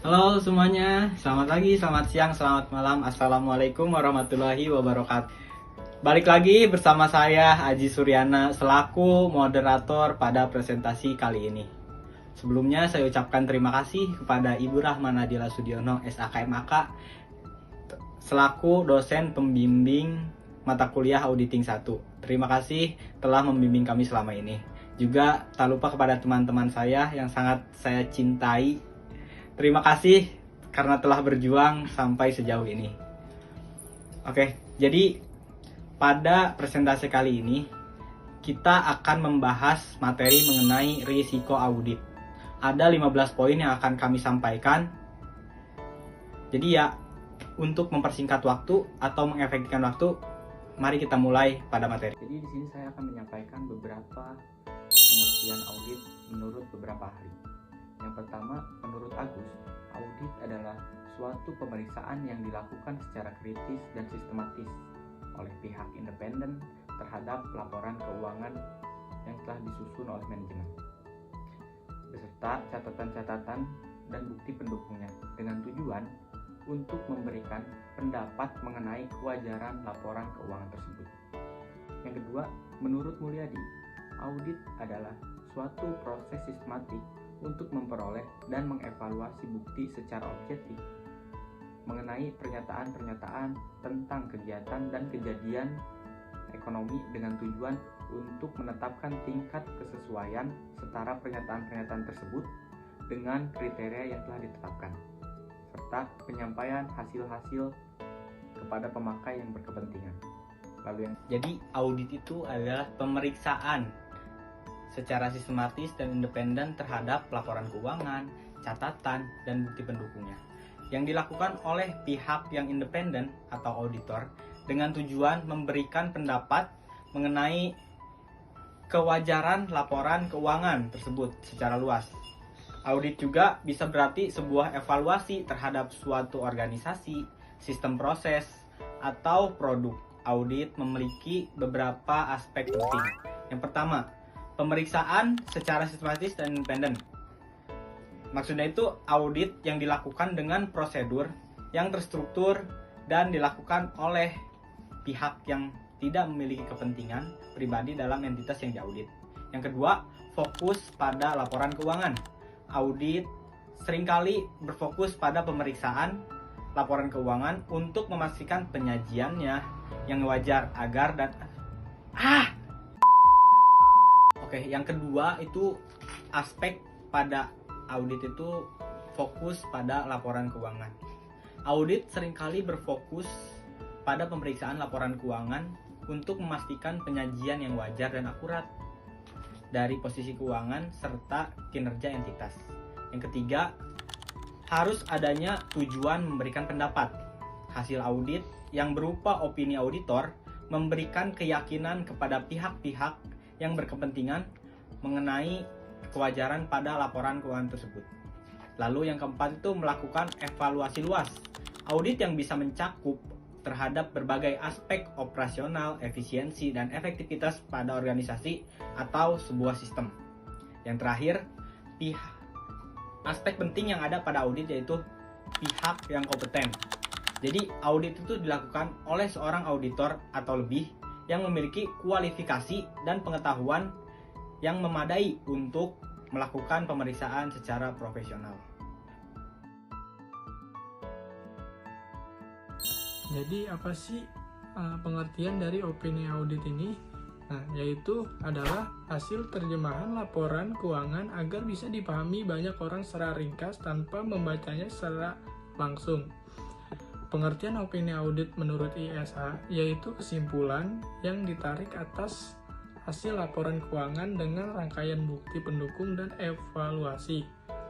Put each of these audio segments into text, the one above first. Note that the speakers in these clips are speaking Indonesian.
Halo semuanya, selamat pagi, selamat siang, selamat malam. Assalamualaikum warahmatullahi wabarakatuh. Balik lagi bersama saya Aji Suryana selaku moderator pada presentasi kali ini. Sebelumnya saya ucapkan terima kasih kepada Ibu Rahma Nadila Sudiono SAKMAK selaku dosen pembimbing mata kuliah Auditing 1. Terima kasih telah membimbing kami selama ini. Juga tak lupa kepada teman-teman saya yang sangat saya cintai. Terima kasih karena telah berjuang sampai sejauh ini. Oke, jadi pada presentasi kali ini kita akan membahas materi mengenai risiko audit. Ada 15 poin yang akan kami sampaikan. Jadi ya, untuk mempersingkat waktu atau mengefektifkan waktu, mari kita mulai pada materi. Jadi di sini saya akan menyampaikan beberapa pengertian audit menurut beberapa ahli. Yang pertama, menurut Agus, audit adalah suatu pemeriksaan yang dilakukan secara kritis dan sistematis oleh pihak independen terhadap laporan keuangan yang telah disusun oleh manajemen, beserta catatan-catatan dan bukti pendukungnya, dengan tujuan untuk memberikan pendapat mengenai kewajaran laporan keuangan tersebut. Yang kedua, menurut Mulyadi, audit adalah suatu proses sistematik untuk memperoleh dan mengevaluasi bukti secara objektif mengenai pernyataan-pernyataan tentang kegiatan dan kejadian ekonomi dengan tujuan untuk menetapkan tingkat kesesuaian setara pernyataan-pernyataan tersebut dengan kriteria yang telah ditetapkan, serta penyampaian hasil-hasil kepada pemakai yang berkepentingan. Jadi audit itu adalah pemeriksaan secara sistematis dan independen terhadap laporan keuangan, catatan, dan bukti pendukungnya yang dilakukan oleh pihak yang independen atau auditor dengan tujuan memberikan pendapat mengenai kewajaran laporan keuangan tersebut secara luas. Audit juga bisa berarti sebuah evaluasi terhadap suatu organisasi, sistem proses, atau produk. Audit memiliki beberapa aspek penting. Yang pertama, pemeriksaan secara sistematis dan independen. Maksudnya itu audit yang dilakukan dengan prosedur yang terstruktur dan dilakukan oleh pihak yang tidak memiliki kepentingan pribadi dalam entitas yang diaudit. Yang kedua, fokus pada laporan keuangan. Audit seringkali berfokus pada pemeriksaan laporan keuangan untuk memastikan penyajiannya yang wajar agar Oke, yang kedua itu aspek pada audit itu fokus pada laporan keuangan. Audit seringkali berfokus pada pemeriksaan laporan keuangan untuk memastikan penyajian yang wajar dan akurat dari posisi keuangan serta kinerja entitas. Yang ketiga, harus adanya tujuan memberikan pendapat. Hasil audit yang berupa opini auditor memberikan keyakinan kepada pihak-pihak yang berkepentingan mengenai kewajaran pada laporan keuangan tersebut. Lalu yang keempat itu melakukan evaluasi luas. Audit yang bisa mencakup terhadap berbagai aspek operasional, efisiensi, dan efektivitas pada organisasi atau sebuah sistem. Yang terakhir, aspek penting yang ada pada audit yaitu pihak yang kompeten. Jadi audit itu dilakukan oleh seorang auditor atau lebih yang memiliki kualifikasi dan pengetahuan yang memadai untuk melakukan pemeriksaan secara profesional. Jadi apa sih pengertian dari opini audit ini? Nah, yaitu adalah hasil terjemahan laporan keuangan agar bisa dipahami banyak orang secara ringkas tanpa membacanya secara langsung. Pengertian opini audit menurut ISA yaitu kesimpulan yang ditarik atas hasil laporan keuangan dengan rangkaian bukti pendukung dan evaluasi.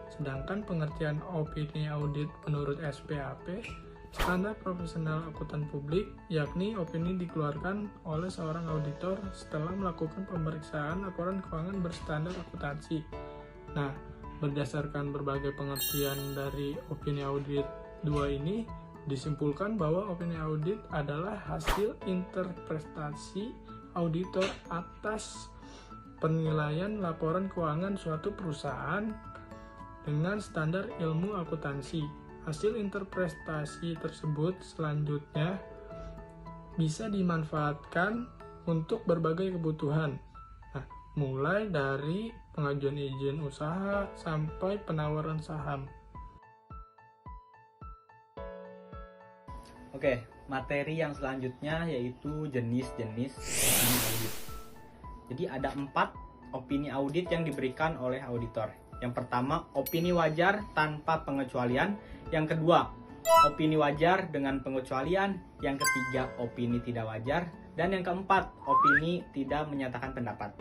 Sedangkan pengertian opini audit menurut SPAP, standar profesional akuntan publik, yakni opini dikeluarkan oleh seorang auditor setelah melakukan pemeriksaan laporan keuangan berstandar akuntansi. Nah, berdasarkan berbagai pengertian dari opini audit 2 ini, disimpulkan bahwa opini audit adalah hasil interpretasi auditor atas penilaian laporan keuangan suatu perusahaan dengan standar ilmu akuntansi. Hasil interpretasi tersebut selanjutnya bisa dimanfaatkan untuk berbagai kebutuhan. Nah, mulai dari pengajuan izin usaha sampai penawaran saham. Oke, materi yang selanjutnya yaitu jenis-jenis opini audit. Jadi ada 4 opini audit yang diberikan oleh auditor. Yang pertama, opini wajar tanpa pengecualian. Yang kedua, opini wajar dengan pengecualian. Yang ketiga, opini tidak wajar. Dan yang keempat, opini tidak menyatakan pendapat.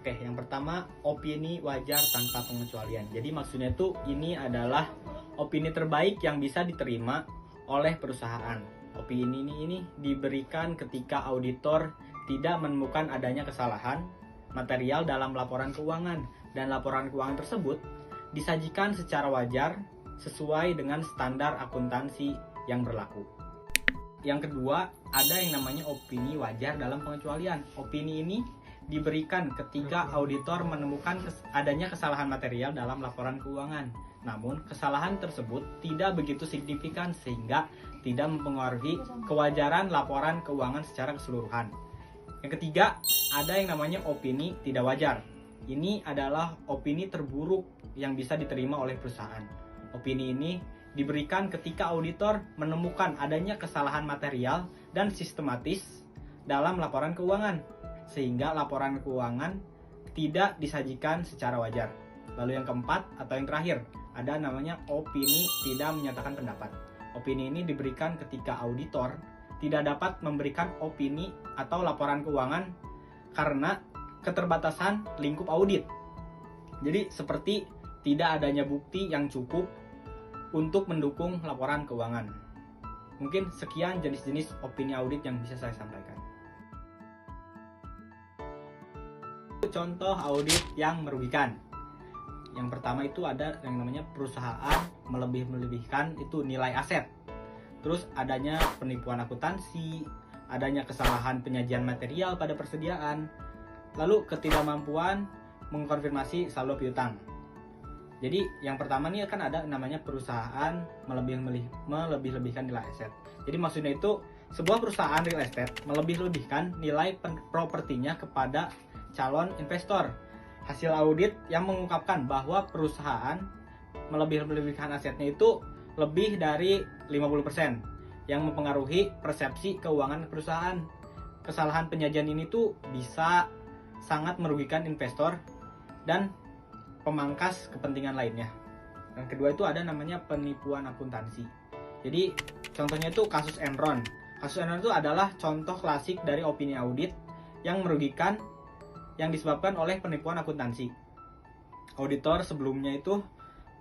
Oke, yang pertama, opini wajar tanpa pengecualian. Jadi maksudnya itu ini adalah opini terbaik yang bisa diterima oleh perusahaan. Opini ini diberikan ketika auditor tidak menemukan adanya kesalahan material dalam laporan keuangan, dan laporan keuangan tersebut disajikan secara wajar sesuai dengan standar akuntansi yang berlaku. Yang kedua, ada yang namanya opini wajar dalam pengecualian. Opini ini diberikan ketika auditor menemukan adanya kesalahan material dalam laporan keuangan. Namun, kesalahan tersebut tidak begitu signifikan sehingga tidak mempengaruhi kewajaran laporan keuangan secara keseluruhan. Yang ketiga, ada yang namanya opini tidak wajar. Ini adalah opini terburuk yang bisa diterima oleh perusahaan. Opini ini diberikan ketika auditor menemukan adanya kesalahan material dan sistematis dalam laporan keuangan, sehingga laporan keuangan tidak disajikan secara wajar. Lalu yang keempat atau yang terakhir, ada namanya opini tidak menyatakan pendapat. Opini ini diberikan ketika auditor tidak dapat memberikan opini atau laporan keuangan karena keterbatasan lingkup audit. Jadi seperti tidak adanya bukti yang cukup untuk mendukung laporan keuangan. Mungkin sekian jenis-jenis opini audit yang bisa saya sampaikan. Contoh audit yang merugikan. Yang pertama itu ada yang namanya perusahaan melebih-lebihkan itu nilai aset. Terus adanya penipuan akuntansi, adanya kesalahan penyajian material pada persediaan, lalu ketidakmampuan mengkonfirmasi saldo piutang. Jadi yang pertama nih kan ada namanya perusahaan melebih-lebihkan nilai aset. Jadi maksudnya itu sebuah perusahaan real estate melebih-lebihkan nilai propertinya kepada calon investor. Hasil audit yang mengungkapkan bahwa perusahaan melebih-lebihkan asetnya itu lebih dari 50%, yang mempengaruhi persepsi keuangan perusahaan. Kesalahan penyajian ini tuh bisa sangat merugikan investor dan pemangkas kepentingan lainnya. Yang kedua itu ada namanya penipuan akuntansi. Jadi contohnya itu kasus Enron. Kasus Enron itu adalah contoh klasik dari opini audit yang merugikan yang disebabkan oleh penipuan akuntansi. Auditor sebelumnya itu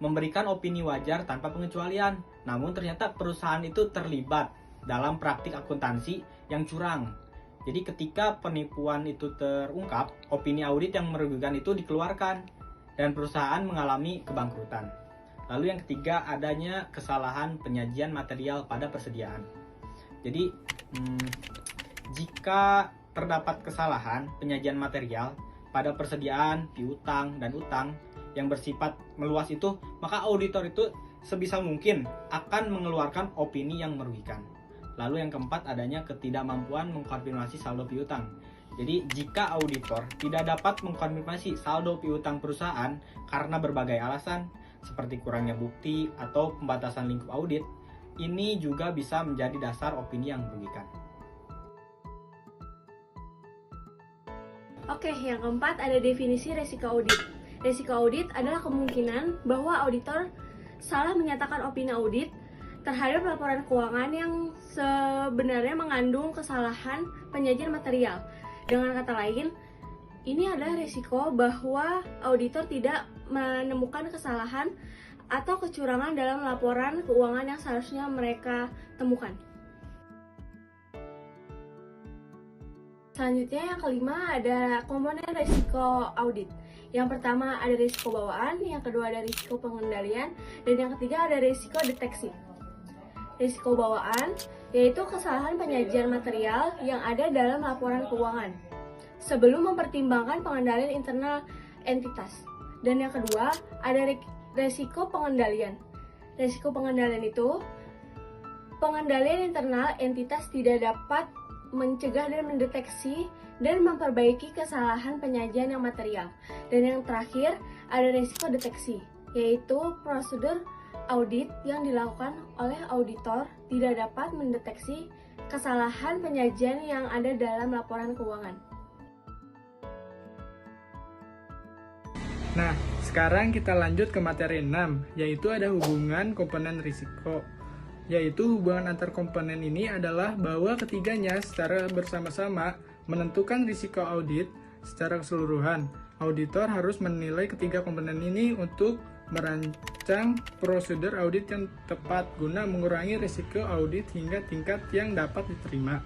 memberikan opini wajar tanpa pengecualian, namun ternyata perusahaan itu terlibat dalam praktik akuntansi yang curang. Jadi ketika penipuan itu terungkap, opini audit yang merugikan itu dikeluarkan dan perusahaan mengalami kebangkrutan. Lalu yang ketiga, adanya kesalahan penyajian material pada persediaan. Jadi jika terdapat kesalahan penyajian material pada persediaan, piutang, dan utang yang bersifat meluas itu, maka auditor itu sebisa mungkin akan mengeluarkan opini yang merugikan. Lalu yang keempat, adanya ketidakmampuan mengkonfirmasi saldo piutang. Jadi jika auditor tidak dapat mengkonfirmasi saldo piutang perusahaan karena berbagai alasan seperti kurangnya bukti atau pembatasan lingkup audit, ini juga bisa menjadi dasar opini yang merugikan. Oke, yang keempat ada definisi resiko audit. Resiko audit adalah kemungkinan bahwa auditor salah menyatakan opini audit terhadap laporan keuangan yang sebenarnya mengandung kesalahan penyajian material. Dengan kata lain, ini adalah resiko bahwa auditor tidak menemukan kesalahan atau kecurangan dalam laporan keuangan yang seharusnya mereka temukan. Selanjutnya yang kelima ada komponen risiko audit. Yang pertama ada risiko bawaan, yang kedua ada risiko pengendalian, dan yang ketiga ada risiko deteksi. Risiko bawaan yaitu kesalahan penyajian material yang ada dalam laporan keuangan sebelum mempertimbangkan pengendalian internal entitas. Dan yang kedua ada resiko pengendalian. Resiko pengendalian itu pengendalian internal entitas tidak dapat mencegah dan mendeteksi dan memperbaiki kesalahan penyajian yang material. Dan yang terakhir ada resiko deteksi, yaitu prosedur audit yang dilakukan oleh auditor tidak dapat mendeteksi kesalahan penyajian yang ada dalam laporan keuangan. Nah, sekarang kita lanjut ke materi 6, yaitu ada hubungan komponen risiko. Yaitu hubungan antar komponen ini adalah bahwa ketiganya secara bersama-sama menentukan risiko audit secara keseluruhan. Auditor harus menilai ketiga komponen ini untuk merancang prosedur audit yang tepat guna mengurangi risiko audit hingga tingkat yang dapat diterima.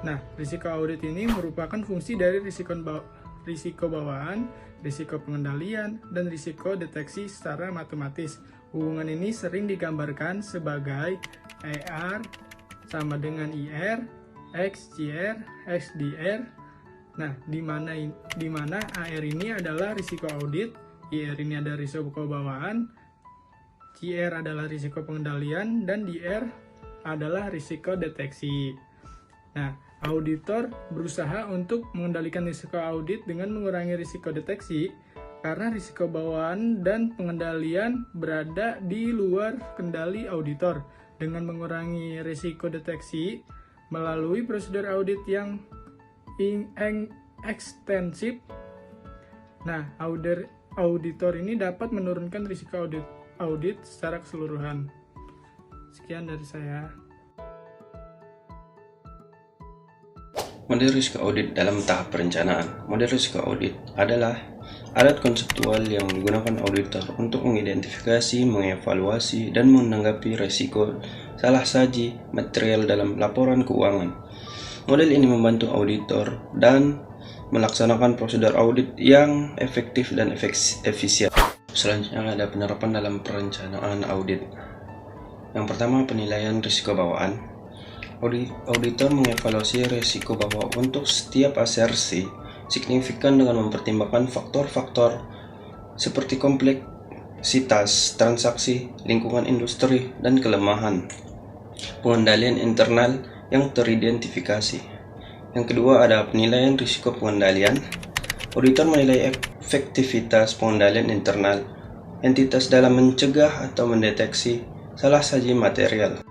Nah, risiko audit ini merupakan fungsi dari risiko bawaan, risiko pengendalian, dan risiko deteksi secara matematis. Hubungan ini sering digambarkan sebagai ER sama dengan IR, X, CR, X, DR. Nah, di mana AR ini adalah risiko audit, IR ini ada risiko bawaan, CR adalah risiko pengendalian, dan DR adalah risiko deteksi. Nah, auditor berusaha untuk mengendalikan risiko audit dengan mengurangi risiko deteksi karena risiko bawaan dan pengendalian berada di luar kendali auditor. Dengan mengurangi risiko deteksi melalui prosedur audit yang ekstensif. Nah, auditor ini dapat menurunkan risiko audit secara keseluruhan. Sekian dari saya. Model risiko audit dalam tahap perencanaan. Model risiko audit adalah alat konseptual yang digunakan auditor untuk mengidentifikasi, mengevaluasi, dan menanggapi risiko salah saji material dalam laporan keuangan. Model ini membantu auditor dan melaksanakan prosedur audit yang efektif dan efisien. Selanjutnya ada penerapan dalam perencanaan audit. Yang pertama, penilaian risiko bawaan. Auditor mengevaluasi risiko bawaan untuk setiap asersi signifikan dengan mempertimbangkan faktor-faktor seperti kompleksitas transaksi, lingkungan industri, dan kelemahan pengendalian internal yang teridentifikasi. Yang kedua ada penilaian risiko pengendalian. Auditor menilai efektivitas pengendalian internal entitas dalam mencegah atau mendeteksi salah saji material.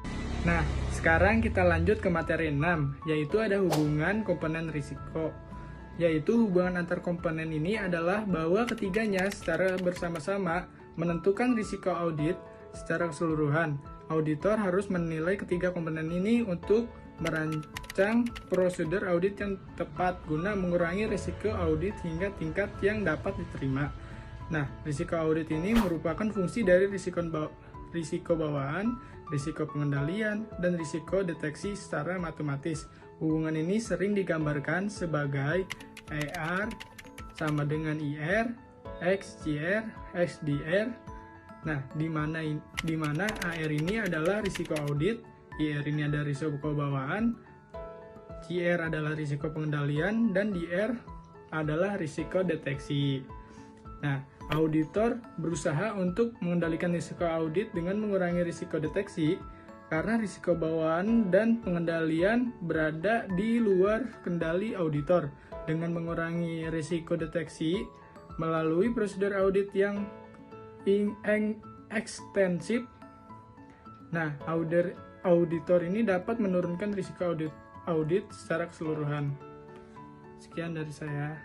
Nah, sekarang kita lanjut ke materi 6, yaitu ada hubungan komponen risiko. Yaitu hubungan antar komponen ini adalah bahwa ketiganya secara bersama-sama menentukan risiko audit secara keseluruhan. Auditor harus menilai ketiga komponen ini untuk merancang prosedur audit yang tepat guna mengurangi risiko audit hingga tingkat yang dapat diterima. Nah, risiko audit ini merupakan fungsi dari risiko bawaan, risiko pengendalian, dan risiko deteksi secara matematis. Hubungan ini sering digambarkan sebagai ER sama dengan IR, X, CR, X, DR. Nah, di mana AR ini adalah risiko audit, IR ini ada risiko bawaan, CR adalah risiko pengendalian, dan DR adalah risiko deteksi. Nah, auditor berusaha untuk mengendalikan risiko audit dengan mengurangi risiko deteksi karena risiko bawaan dan pengendalian berada di luar kendali auditor. Dengan mengurangi risiko deteksi melalui prosedur audit yang ekstensif. Nah, auditor ini dapat menurunkan risiko audit secara keseluruhan. Sekian dari saya.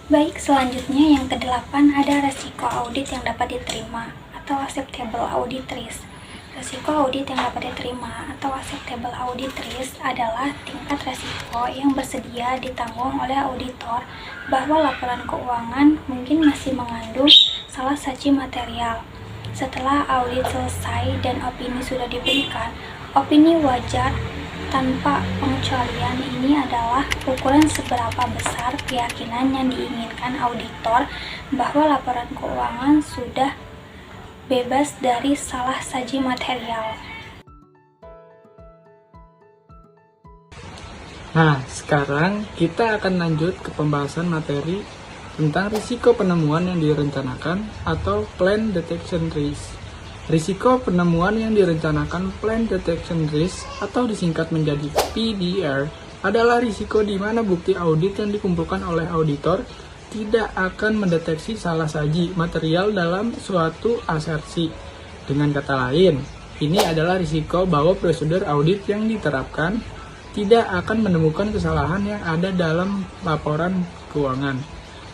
Baik, selanjutnya yang ke-8 ada resiko audit yang dapat diterima atau acceptable audit risk. Resiko audit yang dapat diterima atau acceptable audit risk adalah tingkat resiko yang bersedia ditanggung oleh auditor bahwa laporan keuangan mungkin masih mengandung salah saji material. Setelah audit selesai dan opini sudah diberikan, opini wajar tanpa pengecualian ini adalah ukuran seberapa besar keyakinan yang diinginkan auditor bahwa laporan keuangan sudah bebas dari salah saji material. Nah, sekarang kita akan lanjut ke pembahasan materi tentang risiko penemuan yang direncanakan atau Plan Detection Risk. Risiko penemuan yang direncanakan Plan Detection Risk atau disingkat menjadi PDR adalah risiko di mana bukti audit yang dikumpulkan oleh auditor tidak akan mendeteksi salah saji material dalam suatu asersi. Dengan kata lain, ini adalah risiko bahwa prosedur audit yang diterapkan tidak akan menemukan kesalahan yang ada dalam laporan keuangan.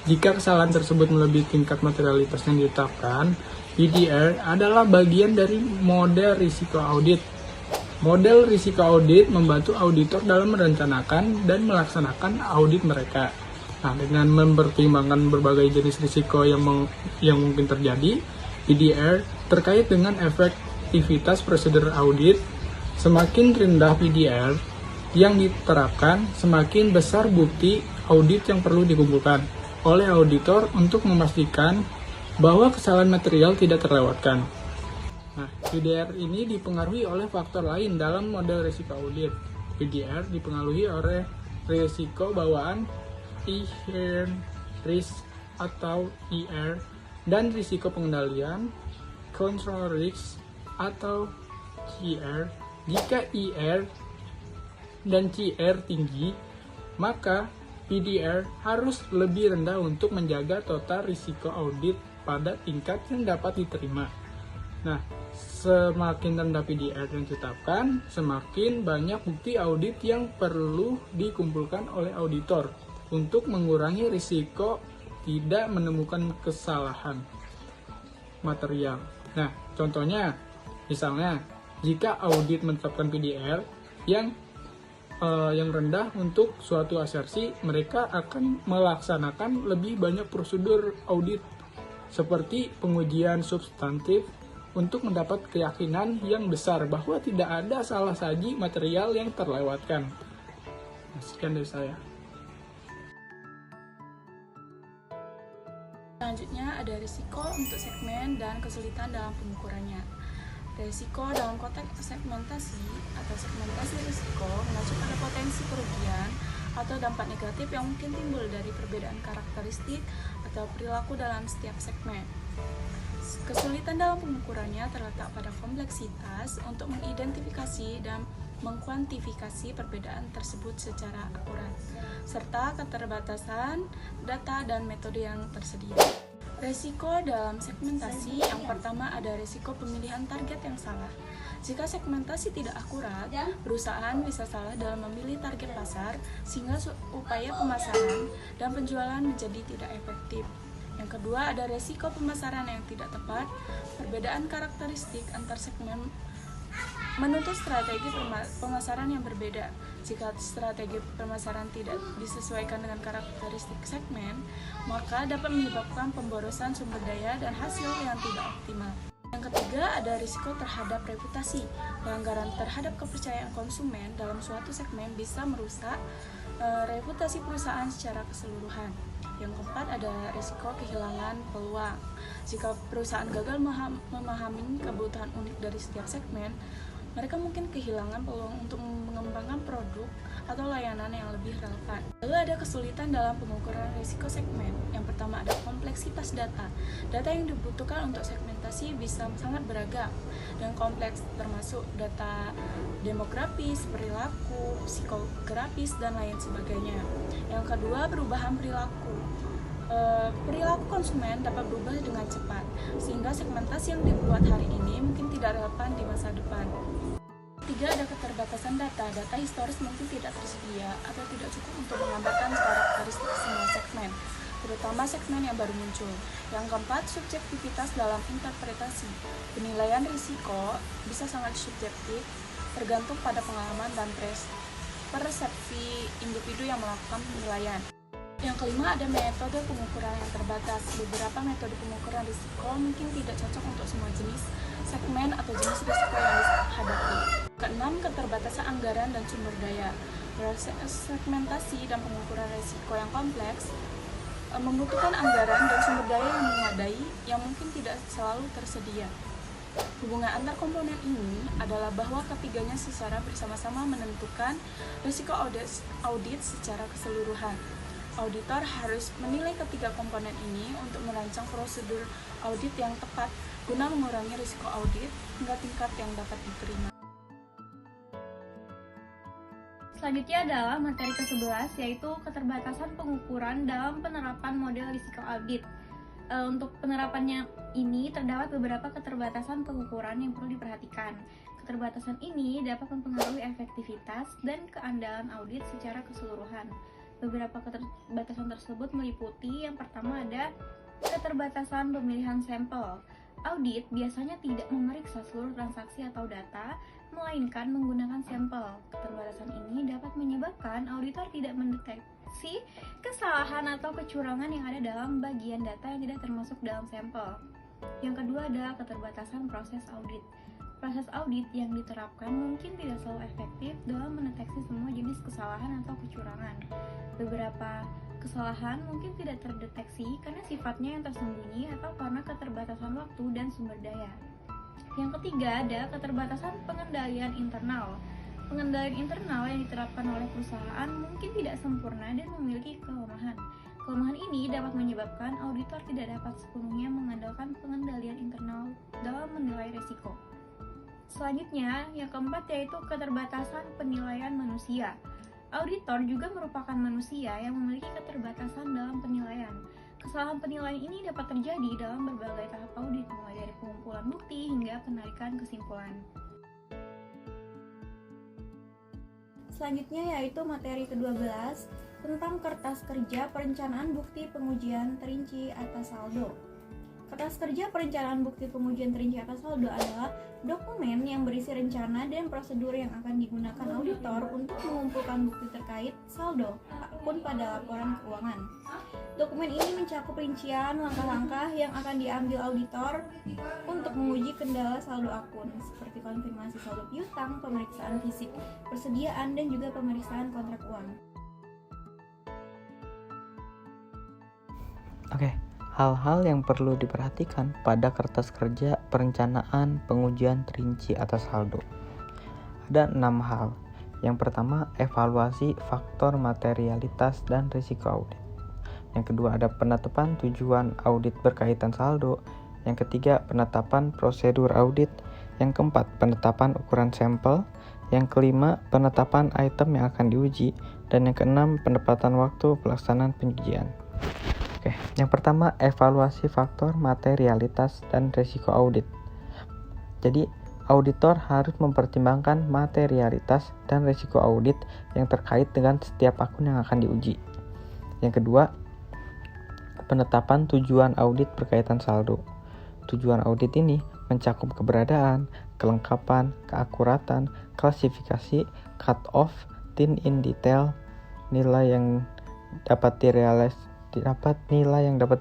Jika kesalahan tersebut melebihi tingkat materialitas yang ditetapkan, PDR adalah bagian dari model risiko audit. Model risiko audit membantu auditor dalam merencanakan dan melaksanakan audit mereka. Nah, dengan mempertimbangkan berbagai jenis risiko yang mungkin terjadi, PDR terkait dengan efektivitas prosedur audit. Semakin rendah PDR yang diterapkan, semakin besar bukti audit yang perlu dikumpulkan oleh auditor untuk memastikan bahwa kesalahan material tidak terlewatkan. Nah, PDR ini dipengaruhi oleh faktor lain dalam model risiko audit. PDR dipengaruhi oleh risiko bawaan, inherent risk atau IR, dan risiko pengendalian, control risk atau CR. Jika IR dan CR tinggi, maka PDR harus lebih rendah untuk menjaga total risiko audit pada tingkat yang dapat diterima. Nah, semakin rendah PDR yang ditetapkan, semakin banyak bukti audit yang perlu dikumpulkan oleh auditor untuk mengurangi risiko tidak menemukan kesalahan material. Nah, contohnya, misalnya, jika audit menetapkan PDR yang rendah untuk suatu asersi, mereka akan melaksanakan lebih banyak prosedur audit seperti pengujian substantif untuk mendapat keyakinan yang besar bahwa tidak ada salah saji material yang terlewatkan. Sekian dari saya. Selanjutnya ada risiko untuk segmen dan kesulitan dalam pengukurannya. Risiko dalam konteks segmentasi atau segmentasi risiko mengacu pada potensi kerugian atau dampak negatif yang mungkin timbul dari perbedaan karakteristik atau perilaku dalam setiap segmen. Kesulitan dalam pengukurannya terletak pada kompleksitas untuk mengidentifikasi dan mengkuantifikasi perbedaan tersebut secara akurat, serta keterbatasan data dan metode yang tersedia. Risiko dalam segmentasi yang pertama ada risiko pemilihan target yang salah. Jika segmentasi tidak akurat, perusahaan bisa salah dalam memilih target pasar sehingga upaya pemasaran dan penjualan menjadi tidak efektif. Yang kedua ada risiko pemasaran yang tidak tepat. Perbedaan karakteristik antar segmen menuntut strategi pemasaran yang berbeda. Jika strategi pemasaran tidak disesuaikan dengan karakteristik segmen, maka dapat menyebabkan pemborosan sumber daya dan hasil yang tidak optimal. Yang ketiga ada risiko terhadap reputasi. Pelanggaran terhadap kepercayaan konsumen dalam suatu segmen bisa merusak reputasi perusahaan secara keseluruhan. Yang keempat ada risiko kehilangan peluang. Jika perusahaan gagal memahami kebutuhan unik dari setiap segmen, mereka mungkin kehilangan peluang untuk mengembangkan produk atau layanan yang lebih relevan. Lalu ada kesulitan dalam pengukuran risiko segmen. Yang pertama ada kompleksitas data. Data yang dibutuhkan untuk segmentasi bisa sangat beragam dan kompleks, termasuk data demografis, perilaku, psikografis, dan lain sebagainya. Yang kedua, perubahan perilaku. Perilaku konsumen dapat berubah dengan cepat, sehingga segmentasi yang dibuat hari ini mungkin tidak relevan di masa depan. Ketiga, ada keterbatasan data. Data historis mungkin tidak tersedia atau tidak cukup untuk menggambarkan karakteristik semua segmen, terutama segmen yang baru muncul. Yang keempat, subjektivitas dalam interpretasi. Penilaian risiko bisa sangat subjektif, tergantung pada pengalaman dan persepsi individu yang melakukan penilaian. Yang kelima, ada metode pengukuran yang terbatas. Beberapa metode pengukuran risiko mungkin tidak cocok untuk semua jenis segmen atau jenis risiko yang dihadapi. Keenam, keterbatasan anggaran dan sumber daya. Proses segmentasi dan pengukuran risiko yang kompleks membutuhkan anggaran dan sumber daya yang memadai yang mungkin tidak selalu tersedia. Hubungan antar komponen ini adalah bahwa ketiganya secara bersama-sama menentukan risiko audit secara keseluruhan. Auditor harus menilai ketiga komponen ini untuk merancang prosedur audit yang tepat guna mengurangi risiko audit hingga tingkat yang dapat diterima. Selanjutnya adalah materi ke-11, yaitu keterbatasan pengukuran dalam penerapan model risiko audit. Untuk penerapannya ini terdapat beberapa keterbatasan pengukuran yang perlu diperhatikan. Keterbatasan ini dapat mempengaruhi efektivitas dan keandalan audit secara keseluruhan. Beberapa keterbatasan tersebut meliputi yang pertama ada keterbatasan pemilihan sampel. Audit biasanya tidak memeriksa seluruh transaksi atau data, melainkan menggunakan sampel. Keterbatasan ini dapat menyebabkan auditor tidak mendeteksi kesalahan atau kecurangan yang ada dalam bagian data yang tidak termasuk dalam sampel. Yang kedua adalah keterbatasan proses audit. Proses audit yang diterapkan mungkin tidak selalu efektif dalam mendeteksi semua jenis kesalahan atau kecurangan. Beberapa kesalahan mungkin tidak terdeteksi karena sifatnya yang tersembunyi atau karena keterbatasan waktu dan sumber daya. Yang ketiga ada keterbatasan pengendalian internal. Pengendalian internal yang diterapkan oleh perusahaan mungkin tidak sempurna dan memiliki kelemahan. Kelemahan ini dapat menyebabkan auditor tidak dapat sepenuhnya mengandalkan pengendalian internal dalam menilai risiko. Selanjutnya, yang keempat yaitu keterbatasan penilaian manusia. Auditor juga merupakan manusia yang memiliki keterbatasan dalam penilaian. Kesalahan penilaian ini dapat terjadi dalam berbagai tahap audit, mulai dari pengumpulan bukti hingga penarikan kesimpulan. Selanjutnya yaitu materi ke-12 tentang kertas kerja perencanaan bukti pengujian terinci atas saldo. Kertas kerja perencanaan bukti pengujian terinci atas saldo adalah dokumen yang berisi rencana dan prosedur yang akan digunakan auditor untuk mengumpulkan bukti terkait saldo akun pada laporan keuangan. Dokumen ini mencakup rincian langkah-langkah yang akan diambil auditor untuk menguji kendala saldo akun, seperti konfirmasi saldo piutang, pemeriksaan fisik persediaan, dan juga pemeriksaan kontrak uang. Oke, hal-hal yang perlu diperhatikan pada kertas kerja perencanaan pengujian terinci atas saldo. Ada 6 hal. Yang pertama, evaluasi faktor materialitas dan risiko audit. Yang kedua, ada penetapan tujuan audit berkaitan saldo. Yang ketiga, penetapan prosedur audit. Yang keempat, penetapan ukuran sampel. Yang kelima, penetapan item yang akan diuji. Dan yang keenam, penempatan waktu pelaksanaan pengujian. Oke, yang pertama, evaluasi faktor materialitas dan risiko audit. Jadi, auditor harus mempertimbangkan materialitas dan risiko audit yang terkait dengan setiap akun yang akan diuji. Yang kedua, penetapan tujuan audit berkaitan saldo. Tujuan audit ini mencakup keberadaan, kelengkapan, keakuratan, klasifikasi, cut-off, tin in detail, nilai yang dapat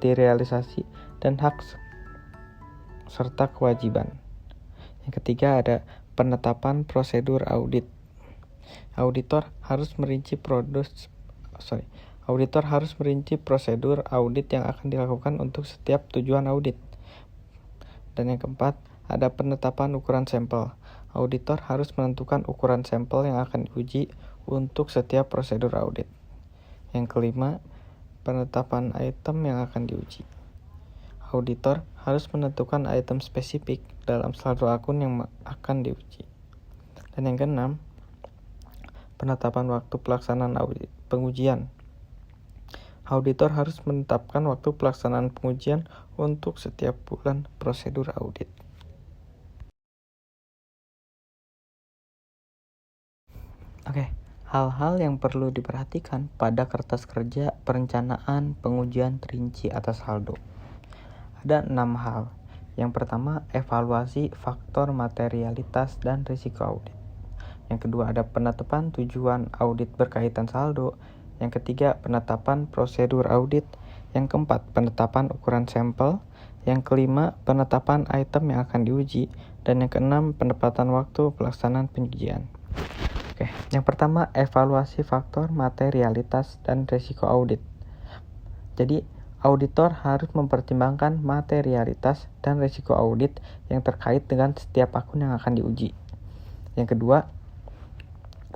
direalisasi, dan hak serta kewajiban. Yang ketiga ada penetapan prosedur audit. Auditor harus merinci prosedur audit yang akan dilakukan untuk setiap tujuan audit. Dan yang keempat, ada penetapan ukuran sampel. Auditor harus menentukan ukuran sampel yang akan diuji untuk setiap prosedur audit. Yang kelima, penetapan item yang akan diuji. Auditor harus menentukan item spesifik dalam saldo akun yang akan diuji. Dan yang keenam, penetapan waktu pelaksanaan audit pengujian. Auditor harus menetapkan waktu pelaksanaan pengujian untuk setiap bulan prosedur audit. Oke, hal-hal yang perlu diperhatikan pada kertas kerja perencanaan pengujian terinci atas saldo. Ada 6 hal. Yang pertama, evaluasi faktor materialitas dan risiko audit. Yang kedua, ada penetapan tujuan audit berkaitan saldo. Yang ketiga, penetapan prosedur audit. Yang keempat, penetapan ukuran sampel. Yang kelima, penetapan item yang akan diuji. Dan yang keenam, penempatan waktu pelaksanaan pengujian. Oke, yang pertama, evaluasi faktor materialitas dan risiko audit. Jadi, auditor harus mempertimbangkan materialitas dan risiko audit yang terkait dengan setiap akun yang akan diuji. Yang kedua,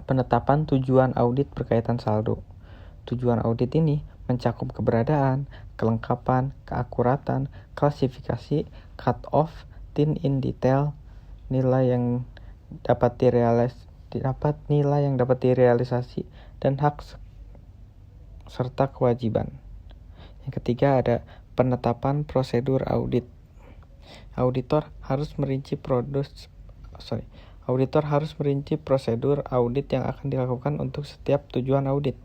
penetapan tujuan audit berkaitan saldo. Tujuan audit ini mencakup keberadaan, kelengkapan, keakuratan, klasifikasi, cut-off, tin in detail, nilai yang dapat direalisasi, dan hak serta kewajiban. Yang ketiga ada penetapan prosedur audit. Auditor harus merinci prosedur audit yang akan dilakukan untuk setiap tujuan audit.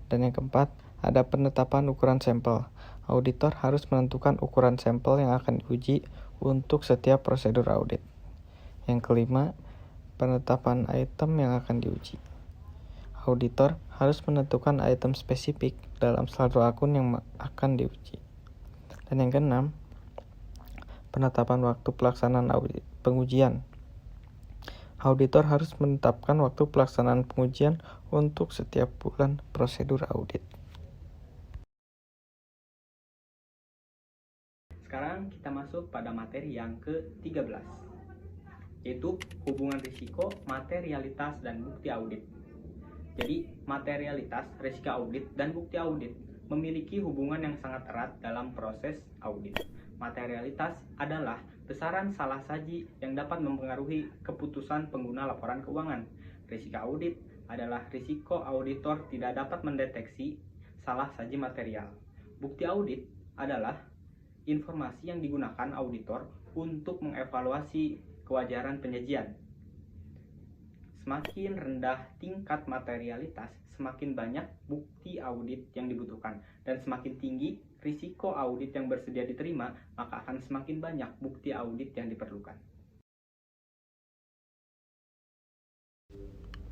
Dan yang keempat, ada penetapan ukuran sampel. Auditor harus menentukan ukuran sampel yang akan diuji untuk setiap prosedur audit. Yang kelima, penetapan item yang akan diuji. Auditor harus menentukan item spesifik dalam saldo akun yang akan diuji. Dan yang keenam, penetapan waktu pelaksanaan pengujian. Auditor harus menetapkan waktu pelaksanaan pengujian untuk setiap bulan prosedur audit. Sekarang kita masuk pada materi yang ke-13, yaitu hubungan risiko, materialitas, dan bukti audit. Jadi, materialitas, risiko audit, dan bukti audit memiliki hubungan yang sangat erat dalam proses audit. Materialitas adalah besaran salah saji yang dapat mempengaruhi keputusan pengguna laporan keuangan. Risiko audit adalah risiko auditor tidak dapat mendeteksi salah saji material. Bukti audit adalah informasi yang digunakan auditor untuk mengevaluasi kewajaran penyajian. Semakin rendah tingkat materialitas, semakin banyak bukti audit yang dibutuhkan. Dan semakin tinggi risiko audit yang bersedia diterima, maka akan semakin banyak bukti audit yang diperlukan.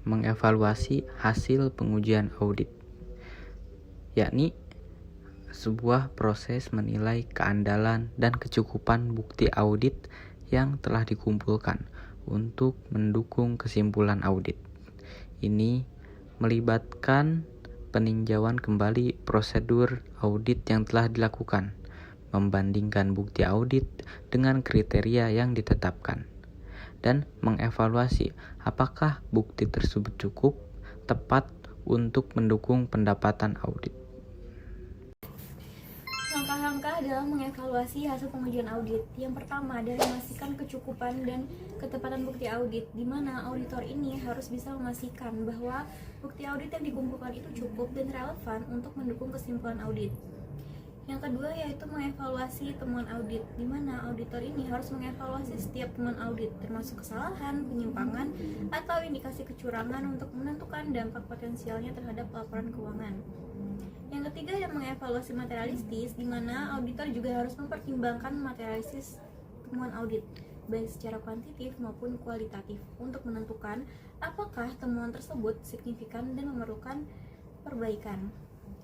Mengevaluasi hasil pengujian audit, yakni sebuah proses menilai keandalan dan kecukupan bukti audit yang telah dikumpulkan untuk mendukung kesimpulan audit. Ini melibatkan peninjauan kembali prosedur audit yang telah dilakukan, membandingkan bukti audit dengan kriteria yang ditetapkan, dan mengevaluasi apakah bukti tersebut cukup tepat untuk mendukung pendapatan audit. Langkah-langkah dalam mengevaluasi hasil pengujian audit. Yang pertama adalah memastikan kecukupan dan ketepatan bukti audit, di mana auditor ini harus bisa memastikan bahwa bukti audit yang dikumpulkan itu cukup dan relevan untuk mendukung kesimpulan audit. Yang kedua yaitu mengevaluasi temuan audit, di mana auditor ini harus mengevaluasi setiap temuan audit, termasuk kesalahan, penyimpangan, atau indikasi kecurangan untuk menentukan dampak potensialnya terhadap laporan keuangan. Yang ketiga yang mengevaluasi materialistis, di mana auditor juga harus mempertimbangkan materialistis temuan audit, baik secara kuantitatif maupun kualitatif, untuk menentukan apakah temuan tersebut signifikan dan memerlukan perbaikan.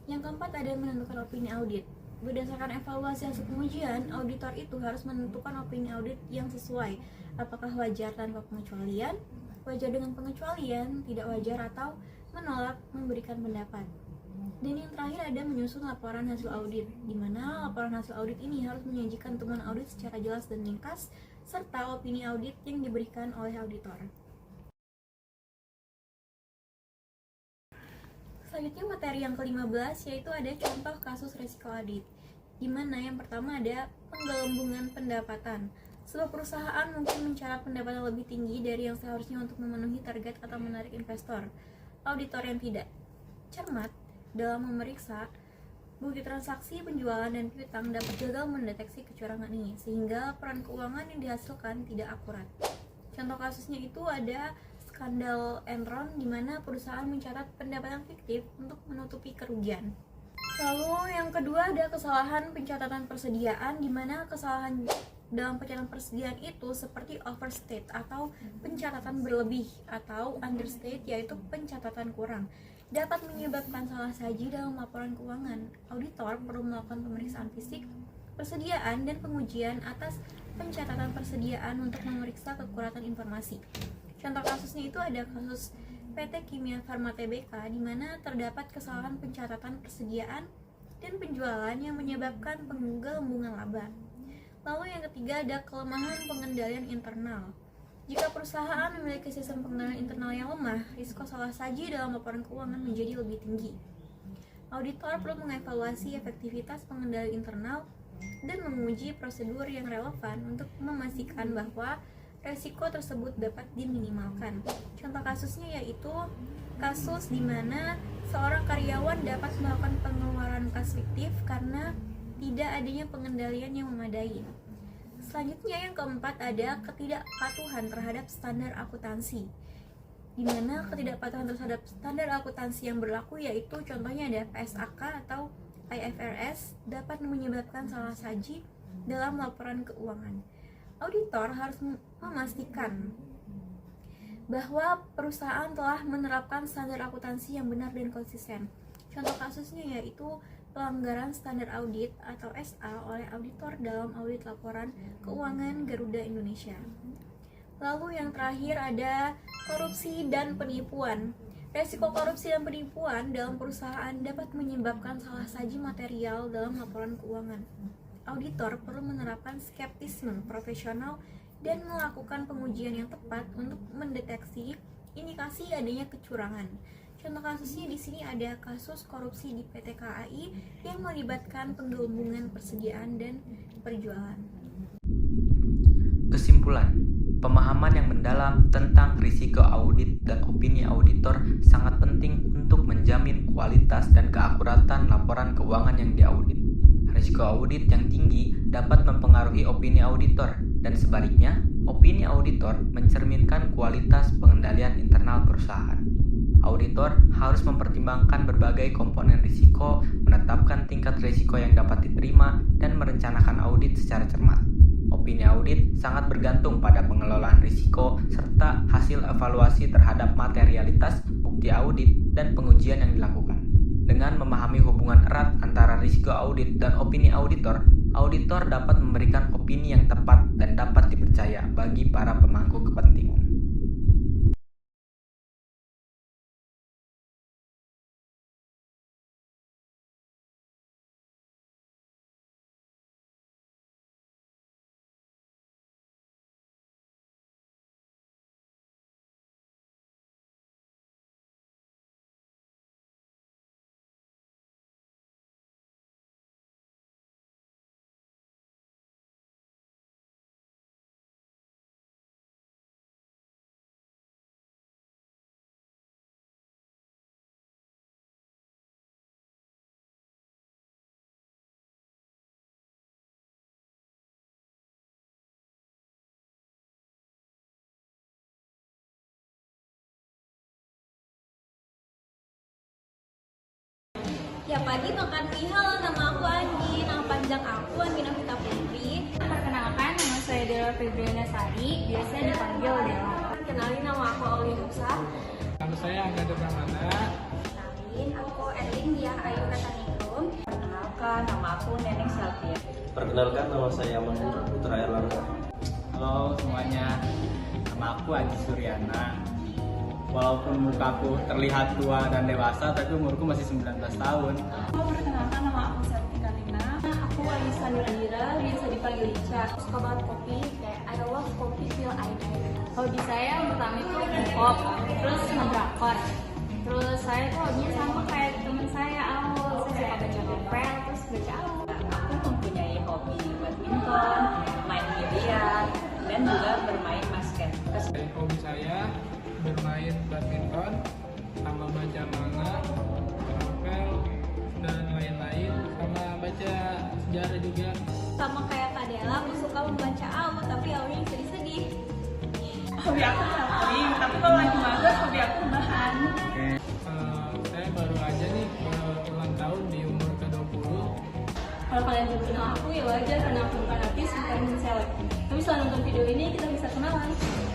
Yang keempat ada menentukan opini audit. Berdasarkan evaluasi hasil pengujian, auditor itu harus menentukan opini audit yang sesuai, apakah wajar tanpa pengecualian, wajar dengan pengecualian, tidak wajar, atau menolak memberikan pendapat. Dan yang terakhir ada menyusun laporan hasil audit, di mana laporan hasil audit ini harus menyajikan temuan audit secara jelas dan ringkas, serta opini audit yang diberikan oleh auditor. Selanjutnya materi yang ke-15 yaitu ada contoh kasus risiko audit, di mana yang pertama ada penggelembungan pendapatan. Sebuah perusahaan mungkin mencatat pendapatan lebih tinggi dari yang seharusnya untuk memenuhi target atau menarik investor. Auditor yang tidak cermat dalam memeriksa bukti transaksi, penjualan, dan piutang dapat gagal mendeteksi kecurangan ini, sehingga laporan keuangan yang dihasilkan tidak akurat. Contoh kasusnya itu ada skandal Enron, di mana perusahaan mencatat pendapatan fiktif untuk menutupi kerugian. Lalu yang kedua ada kesalahan pencatatan persediaan, di mana kesalahan dalam pencatatan persediaan itu seperti overstate atau pencatatan berlebih, atau understate yaitu pencatatan kurang, dapat menyebabkan salah saji dalam laporan keuangan. Auditor perlu melakukan pemeriksaan fisik, persediaan, dan pengujian atas pencatatan persediaan untuk memeriksa keakuratan informasi. Contoh kasusnya itu ada kasus PT Kimia Farma Tbk, di mana terdapat kesalahan pencatatan persediaan dan penjualan yang menyebabkan penggelembungan laba. Lalu yang ketiga ada kelemahan pengendalian internal. Jika perusahaan memiliki sistem pengendalian internal yang lemah, risiko salah saji dalam laporan keuangan menjadi lebih tinggi. Auditor perlu mengevaluasi efektivitas pengendali internal dan menguji prosedur yang relevan untuk memastikan bahwa resiko tersebut dapat diminimalkan. Contoh kasusnya yaitu kasus di mana seorang karyawan dapat melakukan pengeluaran kas fiktif karena tidak adanya pengendalian yang memadai. Selanjutnya yang keempat ada ketidakpatuhan terhadap standar akuntansi, di mana ketidakpatuhan terhadap standar akuntansi yang berlaku yaitu contohnya ada PSAK atau IFRS dapat menyebabkan salah saji dalam laporan keuangan. Auditor harus memastikan bahwa perusahaan telah menerapkan standar akuntansi yang benar dan konsisten. Contoh kasusnya yaitu pelanggaran standar audit atau SA oleh auditor dalam audit laporan keuangan Garuda Indonesia. Lalu yang terakhir ada korupsi dan penipuan. Resiko korupsi dan penipuan dalam perusahaan dapat menyebabkan salah saji material dalam laporan keuangan. Auditor perlu menerapkan skeptisme profesional dan melakukan pengujian yang tepat untuk mendeteksi indikasi adanya kecurangan. Contoh kasusnya di sini ada kasus korupsi di PT KAI yang melibatkan penggelembungan persediaan dan perjualan. Kesimpulan, pemahaman yang mendalam tentang risiko audit dan opini auditor sangat penting untuk menjamin kualitas dan keakuratan laporan keuangan yang diaudit. Risiko audit yang tinggi dapat mempengaruhi opini auditor, dan sebaliknya, opini auditor mencerminkan kualitas pengendalian internal perusahaan. Auditor harus mempertimbangkan berbagai komponen risiko, menetapkan tingkat risiko yang dapat diterima, dan merencanakan audit secara cermat. Opini audit sangat bergantung pada pengelolaan risiko serta hasil evaluasi terhadap materialitas, bukti audit, dan pengujian yang dilakukan. Dengan memahami hubungan erat antara risiko audit dan opini auditor, auditor dapat memberikan opini yang tepat dan dapat dipercaya bagi para pemangku kepentingan. Tiap pagi makan mie. Halo, nama aku Andi. Nama panjang aku Andi Novita Putri. Perkenalkan, nama saya Dela Febriana Sari, biasa dipanggil Dela. Kenalin, nama aku Auli Nusa. Nama saya Angga Pramana. Kenalin, aku Erlin Diah Ayu Kataningrum. Perkenalkan, nama aku Neneng Selvia. Perkenalkan, nama saya Manur Putra Erlangga. Halo semuanya, nama aku Aji Suryana. Walaupun mukaku terlihat tua dan dewasa, tapi umurku masih 19 tahun. Perkenalkan, nama aku Sarti Kalina. Aku Anissa Nurandira, biasa dipanggil Ica. Aku suka banget kopi, kayak I love coffee till I die. Hobi saya yang pertama itu K-pop, terus ngedrakor. Terus saya tuh hobinya sama kayak temen saya, Aul. Saya suka baca novel, terus baca Aul. Aku mempunyai hobi badminton, main biliar, dan juga bermain basket. Hobi saya bermain badminton, sama baca manga, novel, dan lain-lain, sama baca sejarah juga. Sama kayak Kak Dela, aku suka membaca Aul, tapi Aulnya yang sedih-sedih. Hobi aku traveling, tapi kalau lagi mager hobi aku rebahan. Saya baru aja nih ulang tahun di umur ke-20. Kalau kalian belum kenal aku, ya wajar karena aku bukan artis, bukan seleb. Tapi setelah nonton video ini, kita bisa kenalan.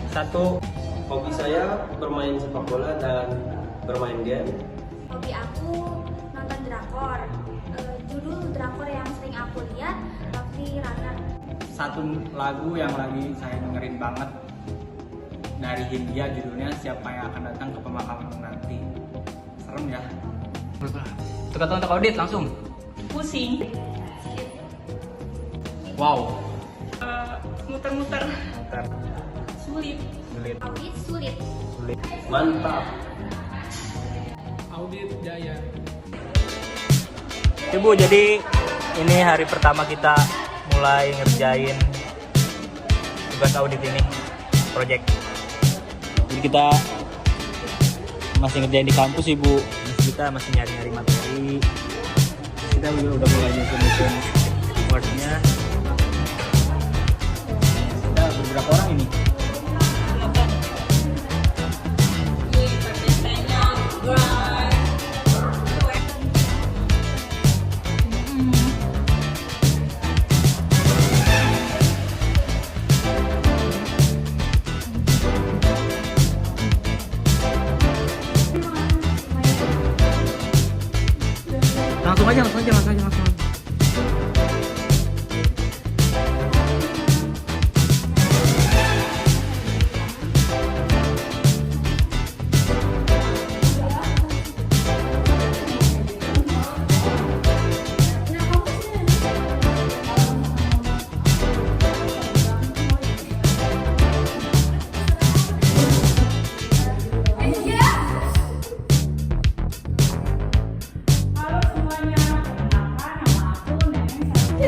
1. Hobi saya bermain sepak bola dan bermain game. Hobi aku nonton drakor. Judul drakor yang sering aku lihat, Lovely Runner. Satu lagu yang lagi saya dengerin banget dari Hindia, judulnya Siapa Yang Akan Datang ke Pemakaman Nanti. Serem ya. Tukar untuk audit langsung. Pusing, Wow. muter-muter, sulit. Audit sulit. Mantap. Audit jaya. Ibu, jadi ini hari pertama kita mulai ngerjain tugas audit ini, project. Jadi kita masih ngerjain di kampus, Ibu. Kita masih nyari-nyari materi. Kita udah mulai nyusun wordnya. Kita beberapa orang ini. Langsung aja.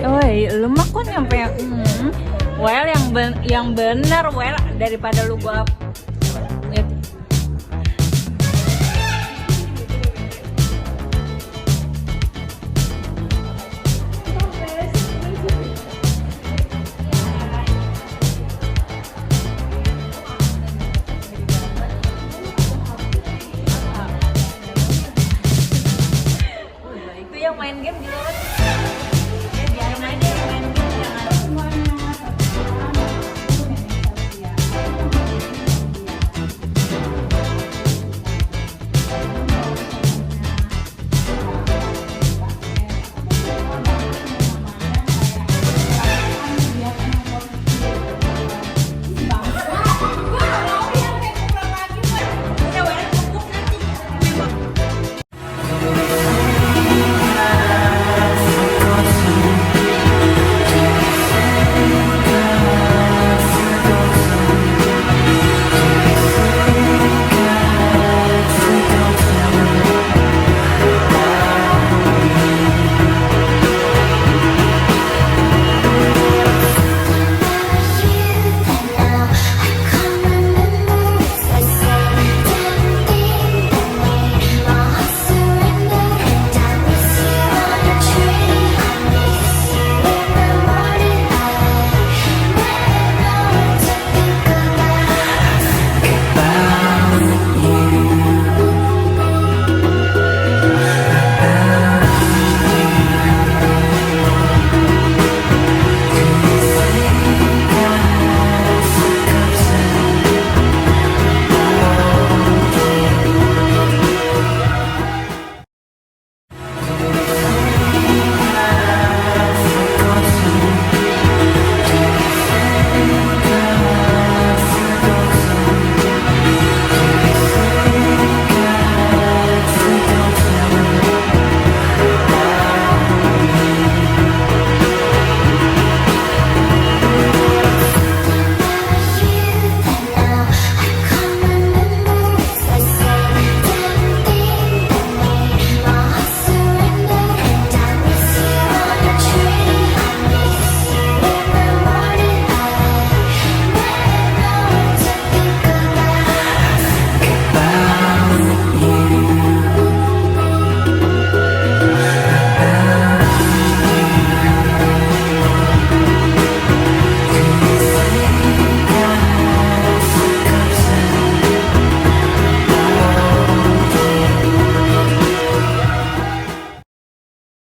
Woi, lu mah kok nyampe well yang bener well daripada lu gua itu yang main game di luar.